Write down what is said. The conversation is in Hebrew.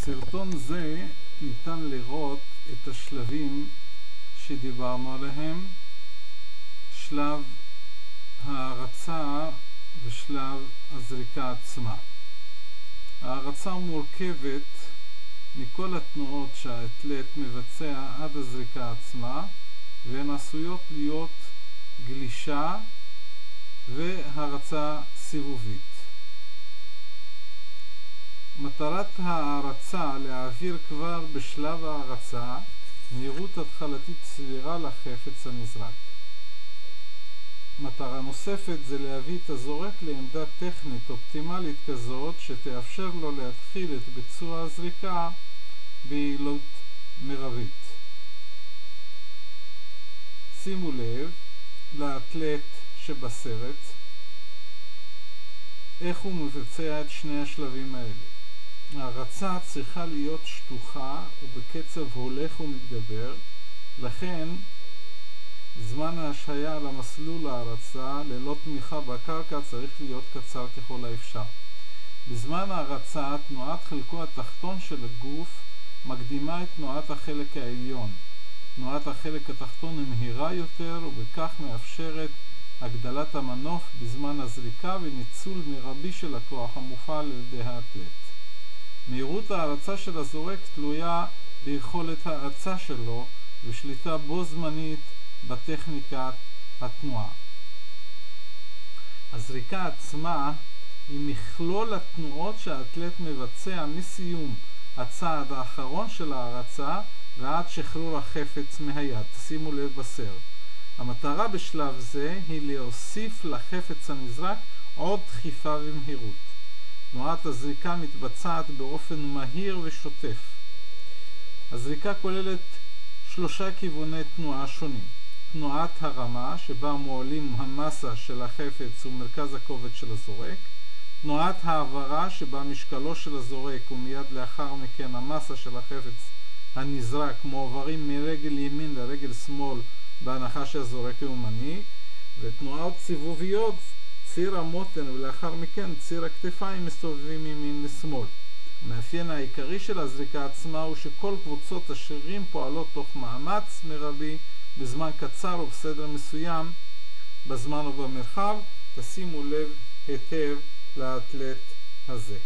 בסרטון זה ניתן לראות את השלבים שדיברנו עליהם, שלב ההרצה ושלב הזריקה עצמה. ההרצה מורכבת מכל התנועות שהאתלט מבצע עד הזריקה עצמה, והן עשויות להיות גלישה והרצה סיבובית. מטרת ההרצה להעביר כבר בשלב ההרצה מהירות התחלתית סבירה לחפץ הנזרק. מטרה נוספת זה להביא את הזורק לעמדה טכנית אופטימלית כזאת שתאפשר לו להתחיל את ביצוע הזריקה ביעילות מרבית. שימו לב לאתלט שבסרט איך הוא מבצע את שני השלבים האלה. ההרצה צריכה להיות שטוחה ובקצב הולך ומתגבר, לכן זמן ההשהיה על המסלול ההרצה ללא תמיכה בקרקע צריך להיות קצר ככל האפשר. בזמן ההרצה תנועת חלקו התחתון של הגוף מקדימה את תנועת החלק העליון. תנועת החלק התחתון היא מהירה יותר ובכך מאפשרת הגדלת המנוף בזמן הזריקה וניצול מרבי של הכוח המופעל על ידי האתלט. מהירות ההרצה של הזורק תלויה ביכולת ההרצה שלו ושליטה בו זמנית בטכניקת התנועה. הזריקה עצמה היא מכלול התנועות שהאתלט מבצע מסיום הצעד האחרון של ההרצה ועד שחרור החפץ מהיד. שימו לב בסרט. המטרה בשלב זה היא להוסיף לחפץ הנזרק עוד דחיפה ומהירות. תנועת הזריקה מתבצעת באופן מהיר ושוטף. הזריקה כוללת 3 כיווני תנועה שונים. תנועת הרמה שבה מועלים המסה של החפץ ומרכז הכובד של הזורק. תנועת העברה שבה משקלו של הזורק ומיד לאחר מכן המסה של החפץ הנזרק מועברים מרגל ימין לרגל שמאל בהנחה שהזורק הוא ימני. ותנועות סיבוביות, ציר המותן ולאחר מכן ציר הכתפיים מסתובבים ימין לשמאל. המאפיין העיקרי של הזריקה עצמה הוא שכל קבוצות השרירים פועלות תוך מאמץ מרבי בזמן קצר ובסדר מסוים בזמן ובמרחב. תשימו לב היטב לאתלט הזה.